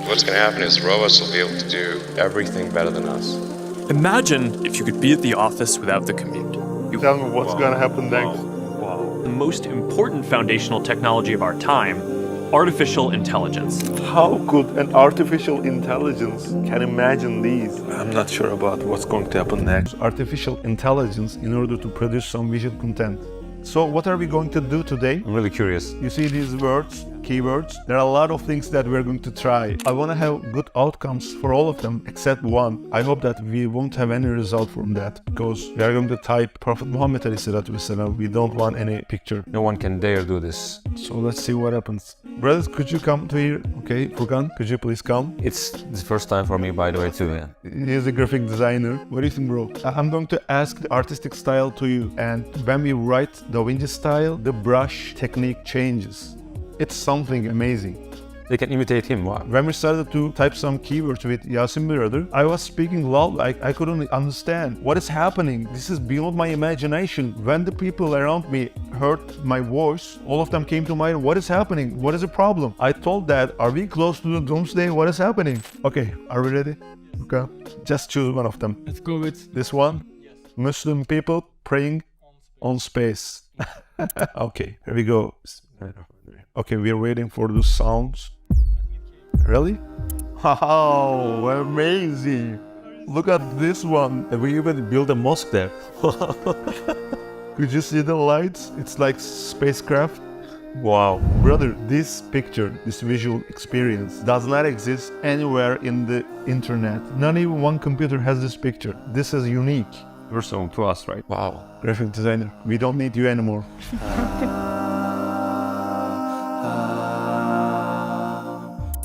what's going to happen is robots will be able to do everything better than us. Imagine if you could be at the office without the commute. Tell me what's going to happen next. Wow. The most important foundational technology of our time, artificial intelligence. How could an artificial intelligence can imagine these? I'm not sure about what's going to happen next. Artificial intelligence in order to produce some visual content. So what are we going to do today? I'm really curious. You see these words, keywords? There are a lot of things that we're going to try. I want to have good outcomes for all of them except one. I hope that we won't have any result from that because we are going to type Prophet Muhammad ﷺ. We don't want any picture. No one can dare do this. So let's see what happens. Brothers, could you come to here? Okay, Furkan, could you please come? It's the first time for me, by the way, too. Yeah. He's a graphic designer. What do you think, bro? I'm going to ask the artistic style to you, and when we write Da Vinci style, the brush technique changes. It's something amazing. They can imitate him. Wow. When we started to type some keywords with Yasin brother, I was speaking loud, I couldn't understand what is happening. This is beyond my imagination. When the people around me heard my voice, all of them came to mind, what is happening? What is the problem? I told that, are we close to the doomsday? What is happening? Okay, are we ready? Okay, just choose one of them. Let's go with this one. Yes. Muslim people praying on space. Okay, here we go. Okay, we're waiting for the sounds. Really? Wow, amazing! Look at this one. We even built a mosque there. Could you see the lights? It's like spacecraft. Wow. Brother, this picture, this visual experience does not exist anywhere in the internet. Not even one computer has this picture. This is unique. Personal to us, right? Wow. Graphic designer, we don't need you anymore.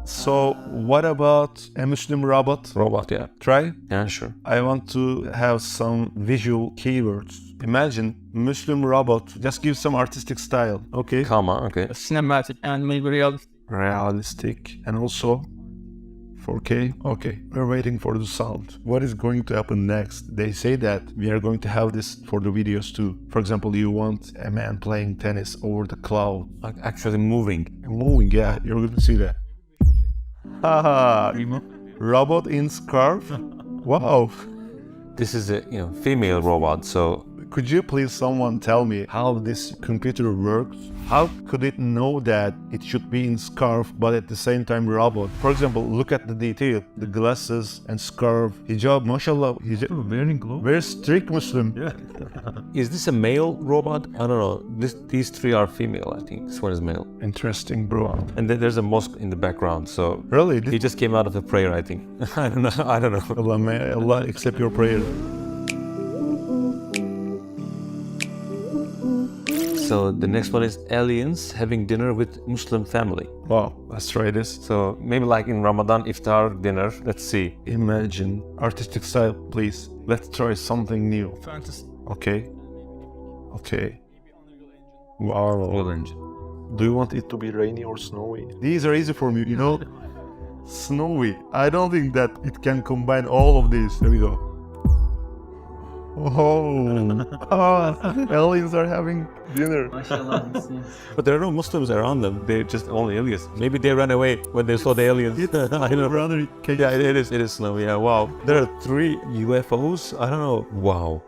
So, what about a Muslim robot? Robot, yeah. Try? Yeah, sure. I want to have some visual keywords. Imagine Muslim robot, just give some artistic style. Okay. Comma, okay. cinematic and maybe realistic. Realistic and also 4K. Okay, we're waiting for the sound. What is going to happen next? They say that we are going to have this for the videos too. For example, you want a man playing tennis over the cloud. Like actually moving. Moving, yeah, you're going to see that. Haha, robot in scarf? Wow. This is a female robot, so could you please someone tell me how this computer works? How could it know that it should be in scarf but at the same time robot? For example, look at the detail, the glasses and scarf, hijab, mashallah, hijab, wearing gloves. Very strict Muslim. Yeah. Is this a male robot? I don't know. These three are female, I think. This one is male. Interesting, bro. And then there's a mosque in the background, so really, he just came out of a prayer, I think. I don't know. Allah, may Allah accept your prayer. So the next one is aliens having dinner with Muslim family. Wow, let's try this. So maybe like in Ramadan iftar dinner. Let's see. Imagine artistic style, please. Let's try something new. Fantasy. Okay. Wow. Oil engine. Do you want it to be rainy or snowy? These are easy for me, you know. Snowy. I don't think that it can combine all of these. There we go. Oh, aliens are having dinner. But there are no Muslims around them. They're just only aliens. Maybe they ran away when they saw the aliens. I don't know. Brother, yeah, it is snowy. Yeah, wow. There are 3 UFOs. I don't know. Wow.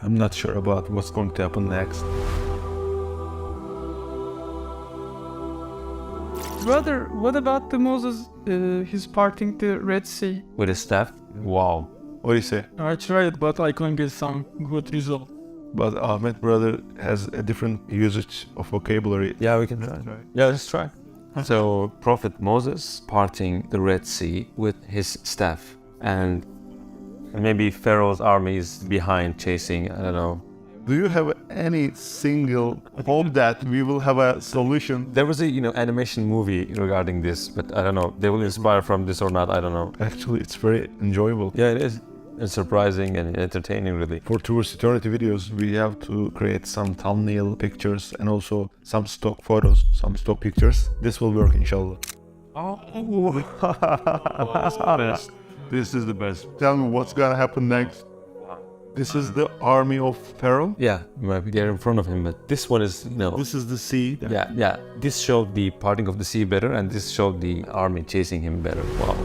I'm not sure about what's going to happen next. Brother, what about the Moses? He's parting the Red Sea. With a staff? Wow. What do you say? I tried, but I couldn't get some good result. But Ahmed brother has a different usage of vocabulary. Yeah, we can try. Yeah, let's try. So, Prophet Moses parting the Red Sea with his staff, and maybe Pharaoh's army is behind chasing, I don't know. Do you have any single hope that we will have a solution? There was a animation movie regarding this, but I don't know. They will inspire from this or not, I don't know. Actually, it's very enjoyable. Yeah, it is. It's surprising and entertaining, really. For Towards Eternity videos, we have to create some thumbnail pictures and also some stock photos, some stock pictures. This will work, inshallah. Oh, This is the best. Tell me what's gonna happen next. This is the army of Pharaoh. Yeah, maybe they're in front of him, but this one is, This is the sea. yeah. This showed the parting of the sea better, and this showed the army chasing him better. Wow.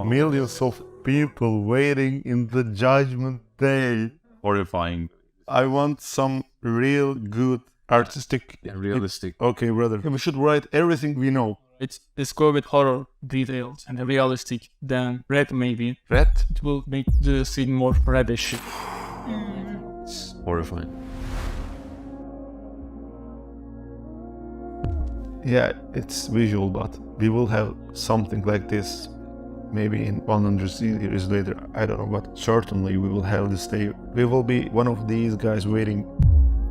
Millions of people waiting in the judgment day. Horrifying. I want some real good artistic. Yeah, realistic. Okay, brother. We should write everything we know. Let's go with horror details and realistic. Then red maybe. Red? It will make the scene more reddish. It's horrifying. Yeah, it's visual, but we will have something like this maybe in 100 years later. I don't know, but certainly we will have this day. We will be one of these guys waiting,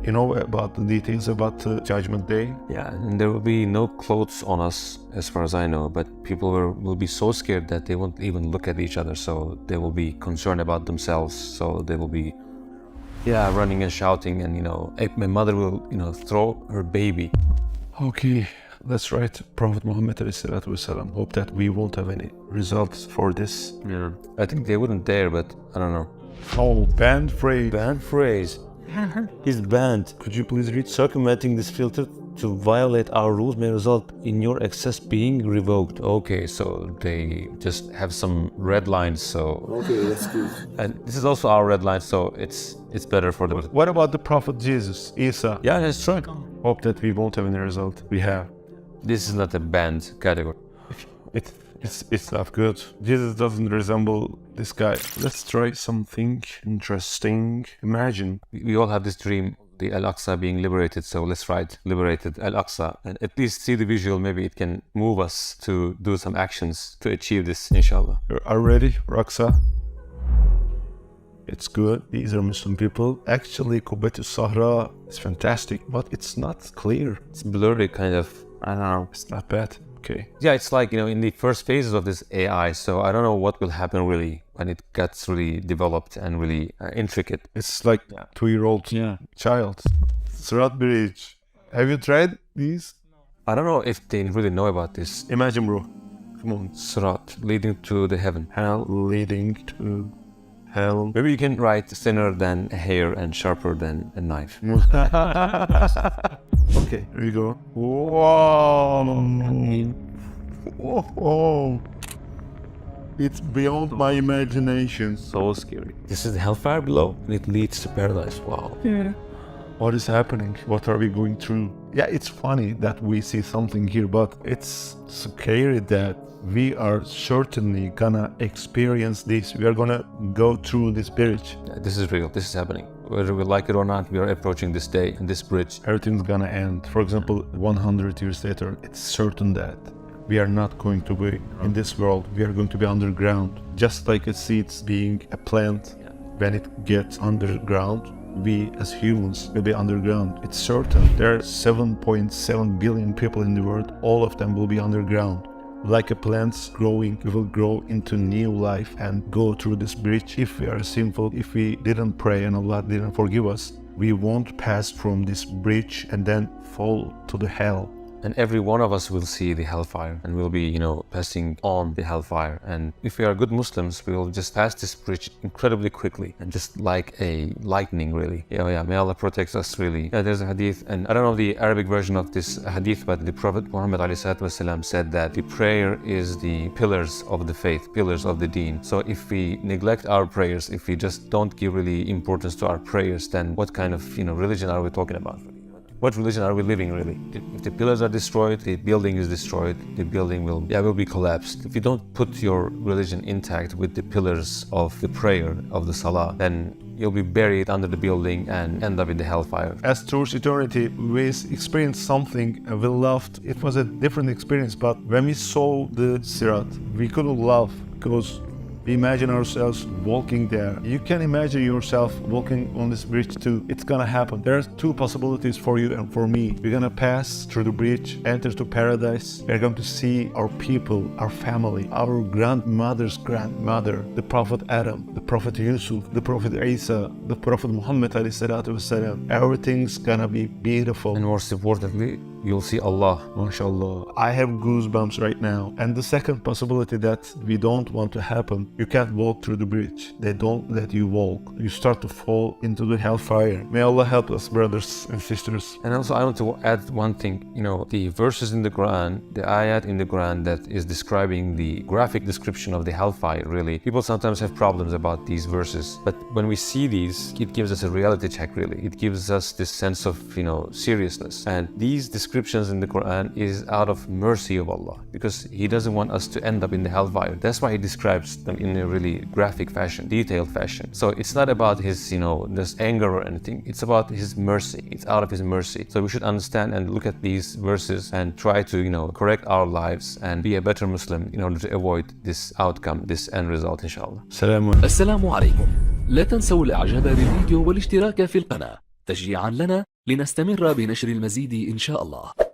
about the details about the judgment day. Yeah, and there will be no clothes on us, as far as I know, but people will be so scared that they won't even look at each other, so they will be concerned about themselves, so they will be, running and shouting, and, my mother will, throw her baby. Okay, let's write Prophet Muhammad ﷺ. Hope that we won't have any results for this. Yeah. I think they wouldn't dare, but I don't know. Oh, banned phrase. Banned phrase. He's banned. Could you please read? Circumventing this filter to violate our rules may result in your access being revoked. Okay, so they just have some red lines, so... Okay, that's good. And this is also our red line, so it's better for them. What about the Prophet Jesus, Isa? Yeah, that's right. Hope that we won't have any result. We have. This is not a banned category. It's not good. Jesus doesn't resemble this guy. Let's try something interesting. Imagine. We all have this dream, the Al-Aqsa being liberated, so let's write liberated Al-Aqsa and at least see the visual. Maybe it can move us to do some actions to achieve this, inshallah. Are you ready, Raksa? It's good. These are Muslim people. Actually, Kubbat al-Sahra is fantastic, but it's not clear. It's blurry, kind of. I don't know. It's not bad. Okay. Yeah, it's like, in the first phases of this AI, so I don't know what will happen really when it gets really developed and really intricate. It's like 2-year-old child. Surat Bridge. Have you tried these? I don't know if they really know about this. Imagine, bro. Come on. Surat, leading to the heaven. Hell leading to hell. Maybe you can write thinner than a hair and sharper than a knife. Okay, here we go. Whoa. Whoa. It's beyond my imagination. So scary. This is the hellfire below, and it leads to paradise. Wow. Yeah. What is happening? What are we going through? Yeah, it's funny that we see something here, but it's scary that we are certainly gonna experience this. We are gonna go through this bridge. Yeah, this is real. This is happening. Whether we like it or not, we are approaching this day and this bridge. Everything's gonna end. For example, 100 years later, it's certain that we are not going to be in this world. We are going to be underground. Just like a seed being a plant, when it gets underground, we as humans will be underground. It's certain. There are 7.7 billion people in the world. All of them will be underground. Like a plant growing, we will grow into new life and go through this bridge. If we are sinful, if we didn't pray and Allah didn't forgive us, we won't pass from this bridge and then fall to the hell. And every one of us will see the hellfire and we'll be, passing on the hellfire. And if we are good Muslims, we will just pass this bridge incredibly quickly and just like a lightning, really. Yeah, may Allah protect us, really. Yeah, there's a hadith, and I don't know the Arabic version of this hadith, but the Prophet Muhammad ﷺ said that the prayer is the pillars of the faith, pillars of the deen. So if we neglect our prayers, if we just don't give really importance to our prayers, then what kind of, religion are we talking about? What religion are we living, really? If the pillars are destroyed, the building is destroyed, the building will be collapsed. If you don't put your religion intact with the pillars of the prayer, of the salah, then you'll be buried under the building and end up in the hellfire. As towards eternity, we experienced something we loved. It was a different experience, but when we saw the Sirat, we couldn't laugh because we imagine ourselves walking there. You can imagine yourself walking on this bridge too. It's gonna happen. There are two possibilities for you and for me. We're gonna pass through the bridge, enter to paradise. We're going to see our people, our family, our grandmother's grandmother, the Prophet Adam, the Prophet Yusuf, the Prophet Isa, the Prophet Muhammad ﷺ. Everything's gonna be beautiful. And most importantly, you'll see Allah. MashaAllah. I have goosebumps right now. And the second possibility that we don't want to happen, you can't walk through the bridge. They don't let you walk. You start to fall into the hellfire. May Allah help us, brothers and sisters. And also I want to add one thing, the verses in the Quran, the ayat in the Quran that is describing the graphic description of the hellfire, really. People sometimes have problems about these verses, but when we see these, it gives us a reality check, really. It gives us this sense of, seriousness. And these descriptions in the Quran is out of mercy of Allah, because He doesn't want us to end up in the hellfire. That's why He describes them in a really graphic fashion, detailed fashion. So it's not about His, this anger or anything. It's about His mercy. It's out of His mercy. So we should understand and look at these verses and try to, correct our lives and be a better Muslim in order to avoid this outcome, this end result, inshallah. السلام عليكم. لا تنسوا الاعجاب بالفيديو والاشتراك في القناة تشجيعا لنا لنستمر بنشر المزيد إن شاء الله.